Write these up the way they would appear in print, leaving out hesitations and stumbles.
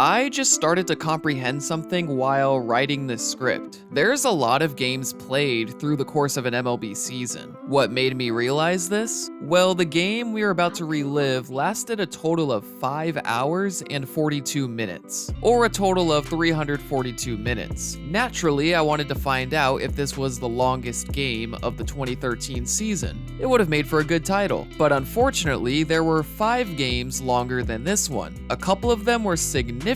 I just started to comprehend something while writing this script. There's a lot of games played through the course of an MLB season. What made me realize this? Well, the game we are about to relive lasted a total of 5 hours and 42 minutes, or a total of 342 minutes. Naturally, I wanted to find out if this was the longest game of the 2013 season. It would have made for a good title, but unfortunately, there were 5 games longer than this one. A couple of them were significantly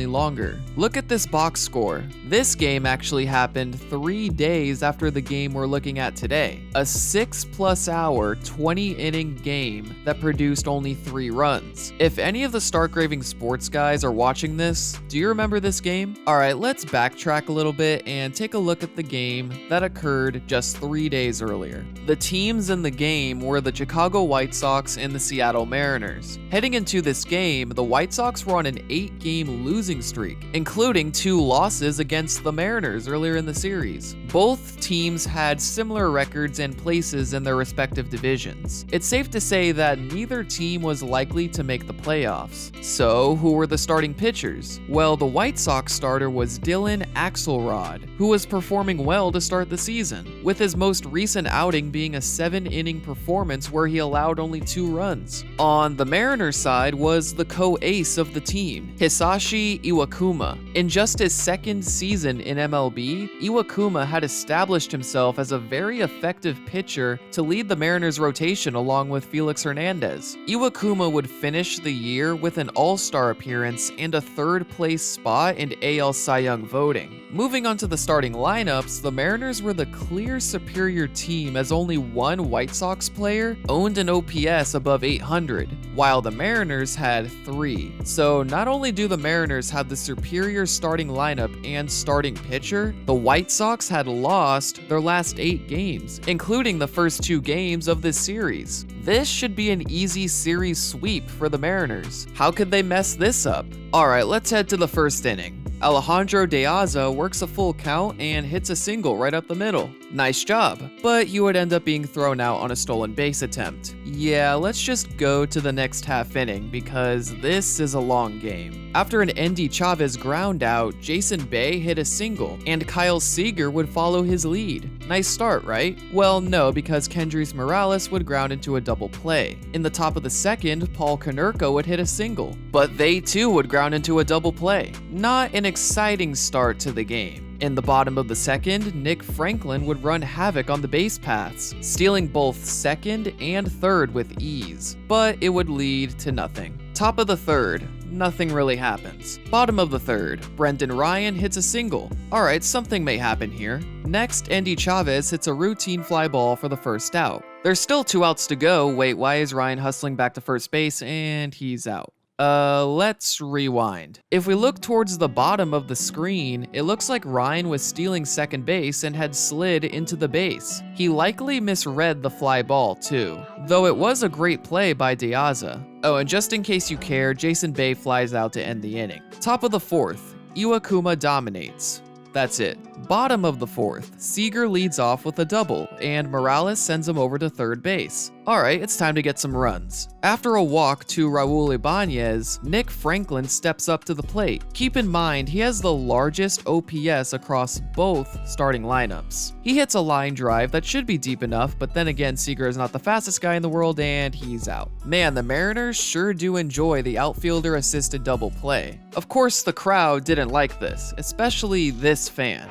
longer. Look at this box score. This game actually happened 3 days after the game we're looking at today. A 6+ hour, 20-inning game that produced only 3 runs. If any of the Stark-Raving Sports guys are watching this, do you remember this game? Alright, let's backtrack a little bit and take a look at the game that occurred just 3 days earlier. The teams in the game were the Chicago White Sox and the Seattle Mariners. Heading into this game, the White Sox were on an 8-game losing streak, including 2 losses against the Mariners earlier in the series. Both teams had similar records and places in their respective divisions. It's safe to say that neither team was likely to make the playoffs. So, who were the starting pitchers? Well, the White Sox starter was Dylan Axelrod, who was performing well to start the season, with his most recent outing being a 7-inning performance where he allowed only 2 runs. On the Mariners side was the co-ace of the team, Hisashi Iwakuma. In just his second season in MLB, Iwakuma had established himself as a very effective pitcher to lead the Mariners' rotation along with Felix Hernandez. Iwakuma would finish the year with an All-Star appearance and a 3rd-place spot in AL Cy Young voting. Moving on to the starting lineups, the Mariners were the clear superior team as only one White Sox player owned an OPS above 800, while the Mariners had 3. So not only do the Mariners have the superior starting lineup and starting pitcher, the White Sox had lost their last 8 games, including the first 2 games of this series. This should be an easy series sweep for the Mariners. How could they mess this up? Alright, let's head to the first inning. Alejandro De Aza works a full count and hits a single right up the middle. Nice job, but he would end up being thrown out on a stolen base attempt. Yeah, let's just go to the next half inning because this is a long game. After an Endy Chavez ground out, Jason Bay hit a single, and Kyle Seager would follow his lead. Nice start, right? Well, no, because Kendrys Morales would ground into a double play. In the top of the second, Paul Konerko would hit a single, but they too would ground into a double play. Not an exciting start to the game. In the bottom of the second, Nick Franklin would run havoc on the base paths, stealing both second and third with ease, but it would lead to nothing. Top of the third, nothing really happens. Bottom of the third, Brendan Ryan hits a single. Alright, something may happen here. Next, Endy Chavez hits a routine fly ball for the first out. There's still 2 outs to go. Wait, why is Ryan hustling back to first base? And he's out. Let's rewind. If we look towards the bottom of the screen, it looks like Ryan was stealing second base and had slid into the base. He likely misread the fly ball too, though it was a great play by De Aza. Oh, and just in case you care, Jason Bay flies out to end the inning. Top of the 4th, Iwakuma dominates. That's it. Bottom of the 4th, Seager leads off with a double, and Morales sends him over to third base. Alright, it's time to get some runs. After a walk to Raul Ibanez, Nick Franklin steps up to the plate. Keep in mind, he has the largest OPS across both starting lineups. He hits a line drive that should be deep enough, but then again, Seager is not the fastest guy in the world, and he's out. Man, the Mariners sure do enjoy the outfielder-assisted double play. Of course, the crowd didn't like this, especially this fan.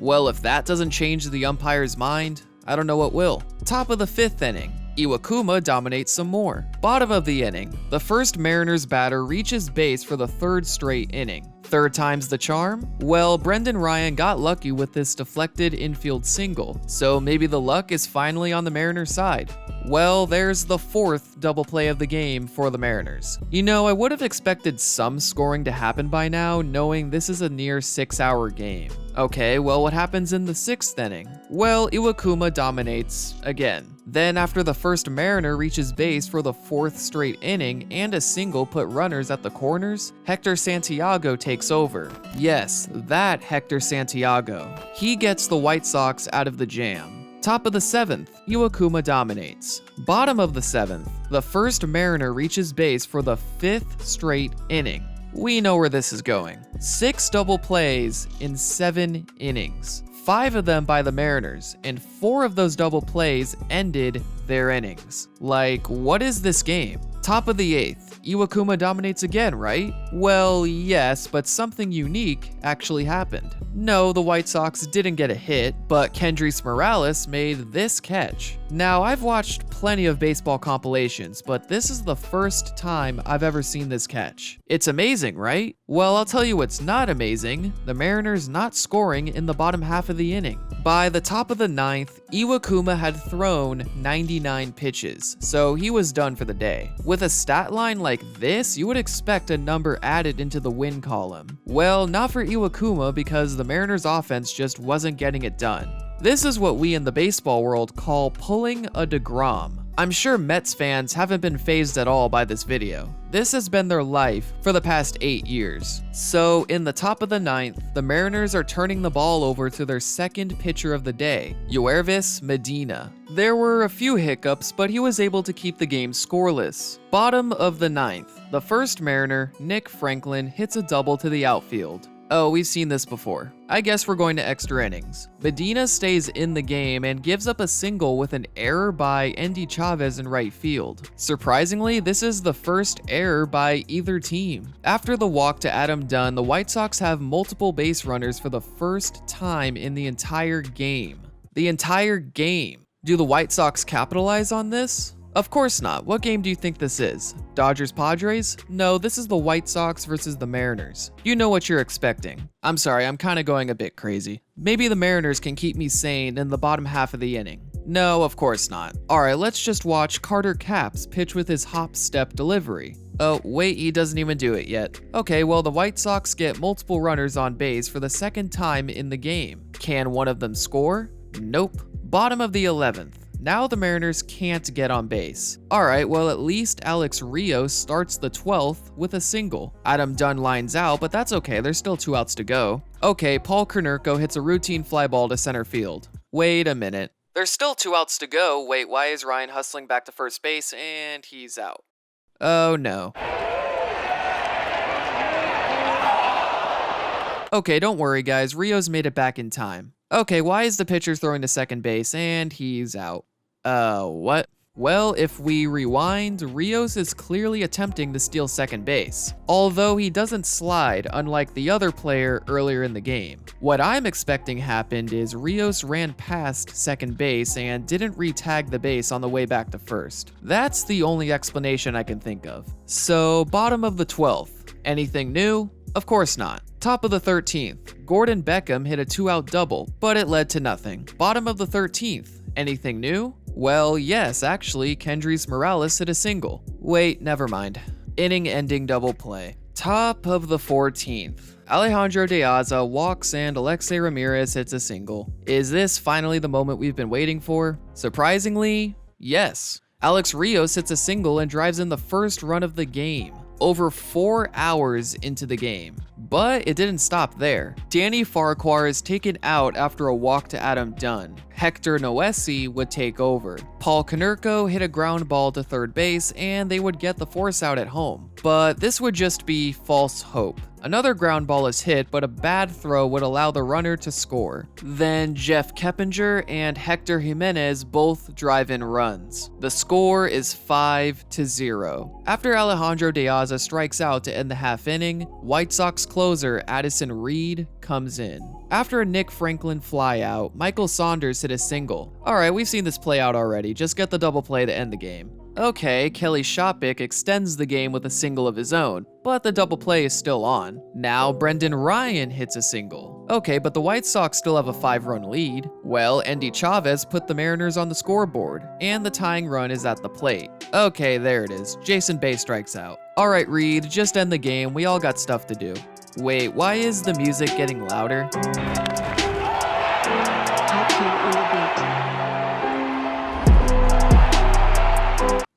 Well, if that doesn't change the umpire's mind, I don't know what will. Top of the 5th inning, Iwakuma dominates some more. Bottom of the inning, the first Mariners batter reaches base for the 3rd straight inning. 3rd time's the charm? Well, Brendan Ryan got lucky with this deflected infield single, so maybe the luck is finally on the Mariners' side. Well, there's the 4th double play of the game for the Mariners. You know, I would have expected some scoring to happen by now, knowing this is a near 6-hour game. Okay, well, what happens in the 6th inning? Well, Iwakuma dominates again. Then, after the first Mariner reaches base for the 4th straight inning and a single put runners at the corners, Hector Santiago takes over. Yes, that Hector Santiago. He gets the White Sox out of the jam. Top of the 7th, Iwakuma dominates. Bottom of the 7th, the first Mariner reaches base for the 5th straight inning. We know where this is going. 6 double plays in 7 innings. 5 of them by the Mariners, and 4 of those double plays ended their innings. Like, what is this game? Top of the 8th. Iwakuma dominates again, right? Well, yes, but something unique actually happened. No, the White Sox didn't get a hit, but Kendrys Morales made this catch. Now, I've watched plenty of baseball compilations, but this is the first time I've ever seen this catch. It's amazing, right? Well, I'll tell you what's not amazing. The Mariners not scoring in the bottom half of the inning. By the top of the 9th, Iwakuma had thrown 99 pitches, so he was done for the day. With a stat line like this, you would expect a number added into the win column. Well, not for Iwakuma because the Mariners offense just wasn't getting it done. This is what we in the baseball world call pulling a DeGrom. I'm sure Mets fans haven't been fazed at all by this video. This has been their life for the past 8 years. So in the top of the 9th, the Mariners are turning the ball over to their second pitcher of the day, Yoervis Medina. There were a few hiccups, but he was able to keep the game scoreless. Bottom of the 9th, the first Mariner, Nick Franklin, hits a double to the outfield. Oh, we've seen this before. I guess we're going to extra innings. Medina stays in the game and gives up a single with an error by Endy Chavez in right field. Surprisingly, this is the first error by either team. After the walk to Adam Dunn, the White Sox have multiple base runners for the first time in the entire game. The entire game. Do the White Sox capitalize on this? Of course not. What game do you think this is? Dodgers-Padres? No, this is the White Sox versus the Mariners. You know what you're expecting. I'm sorry, I'm kinda going a bit crazy. Maybe the Mariners can keep me sane in the bottom half of the inning. No, of course not. Alright, let's just watch Carter Capps pitch with his hop-step delivery. Oh, wait, he doesn't even do it yet. Okay, well, the White Sox get multiple runners on base for the second time in the game. Can one of them score? Nope. Bottom of the 11th. Now the Mariners can't get on base. Alright, well at least Alex Rios starts the 12th with a single. Adam Dunn lines out, but that's okay, there's still 2 outs to go. Okay, Paul Konerko hits a routine fly ball to center field. Wait a minute. There's still 2 outs to go. Wait, why is Ryan hustling back to first base? And he's out. Oh no. Okay, don't worry guys, Rios made it back in time. Okay, why is the pitcher throwing to second base? And he's out. What? Well, if we rewind, Rios is clearly attempting to steal second base, although he doesn't slide unlike the other player earlier in the game. What I'm expecting happened is Rios ran past second base and didn't re-tag the base on the way back to first. That's the only explanation I can think of. So, bottom of the 12th. Anything new? Of course not. Top of the 13th. Gordon Beckham hit a 2-out double, but it led to nothing. Bottom of the 13th. Anything new? Well, yes, actually, Kendrys Morales hit a single. Wait, never mind. Inning-ending double play. Top of the 14th. Alejandro De Aza walks and Alexei Ramirez hits a single. Is this finally the moment we've been waiting for? Surprisingly, yes. Alex Rios hits a single and drives in the first run of the game. Over 4 hours into the game. But it didn't stop there. Danny Farquhar is taken out after a walk to Adam Dunn. Hector Noesi would take over. Paul Konerko hit a ground ball to third base and they would get the force out at home. But this would just be false hope. Another ground ball is hit, but a bad throw would allow the runner to score. Then Jeff Keppinger and Hector Jimenez both drive in runs. The score is 5-0. After Alejandro De Aza strikes out to end the half inning, White Sox closer Addison Reed comes in. After a Nick Franklin flyout, Michael Saunders hit a single. Alright, we've seen this play out already, just get the double play to end the game. Okay, Kelly Shopik extends the game with a single of his own, but the double play is still on. Now Brendan Ryan hits a single. Okay, but the White Sox still have a 5-run lead. Well, Endy Chavez put the Mariners on the scoreboard, and the tying run is at the plate. Okay, there it is. Jason Bay strikes out. Alright, Reed, just end the game. We all got stuff to do. Wait, why is the music getting louder?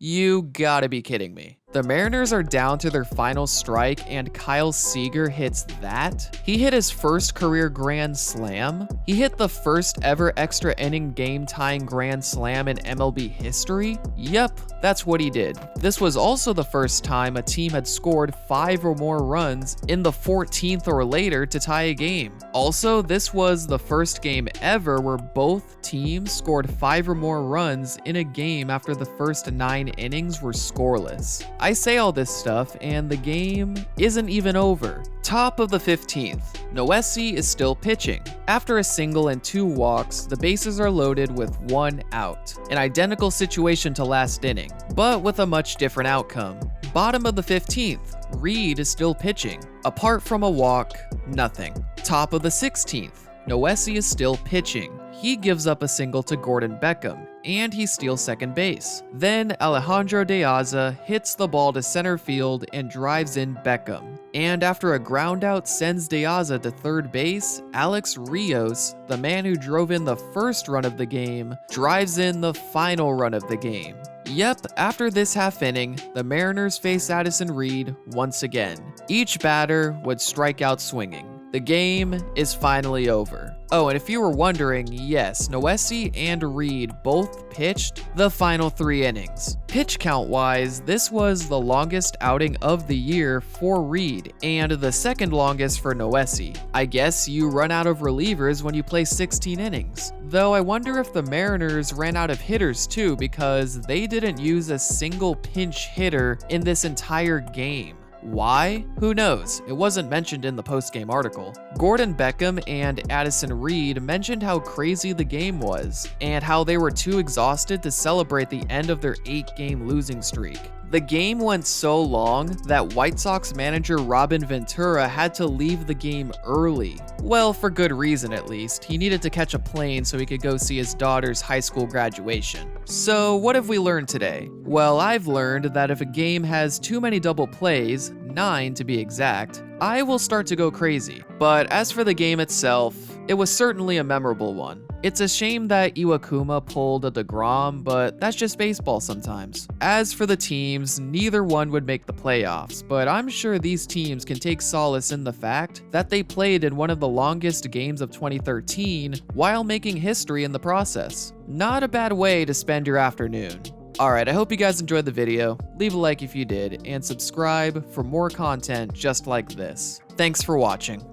You gotta be kidding me. The Mariners are down to their final strike and Kyle Seager hits that. He hit his first career grand slam. He hit the first ever extra inning game tying grand slam in MLB history. Yep, that's what he did. This was also the first time a team had scored 5 or more runs in the 14th or later to tie a game. Also, this was the first game ever where both teams scored 5 or more runs in a game after the first 9 innings were scoreless. I say all this stuff, and the game isn't even over. Top of the 15th, Noesi is still pitching. After a single and 2 walks, the bases are loaded with 1 out. An identical situation to last inning, but with a much different outcome. Bottom of the 15th, Reed is still pitching. Apart from a walk, nothing. Top of the 16th, Noesi is still pitching. He gives up a single to Gordon Beckham, and he steals second base. Then Alejandro De Aza hits the ball to center field and drives in Beckham. And after a ground out sends De Aza to third base, Alex Rios, the man who drove in the first run of the game, drives in the final run of the game. Yep, after this half inning, the Mariners face Addison Reed once again. Each batter would strike out swinging. The game is finally over. Oh, and if you were wondering, yes, Noesi and Reed both pitched the final 3 innings. Pitch count wise, this was the longest outing of the year for Reed, and the second longest for Noesi. I guess you run out of relievers when you play 16 innings. Though I wonder if the Mariners ran out of hitters too, because they didn't use a single pinch hitter in this entire game. Why? Who knows? It wasn't mentioned in the post-game article. Gordon Beckham and Addison Reed mentioned how crazy the game was, and how they were too exhausted to celebrate the end of their 8-game losing streak. The game went so long that White Sox manager Robin Ventura had to leave the game early. Well, for good reason at least. He needed to catch a plane so he could go see his daughter's high school graduation. So what have we learned today? Well, I've learned that if a game has too many double plays, 9 to be exact, I will start to go crazy. But as for the game itself, it was certainly a memorable one. It's a shame that Iwakuma pulled a DeGrom, but that's just baseball sometimes. As for the teams, neither one would make the playoffs, but I'm sure these teams can take solace in the fact that they played in one of the longest games of 2013 while making history in the process. Not a bad way to spend your afternoon. Alright, I hope you guys enjoyed the video. Leave a like if you did, and subscribe for more content just like this. Thanks for watching.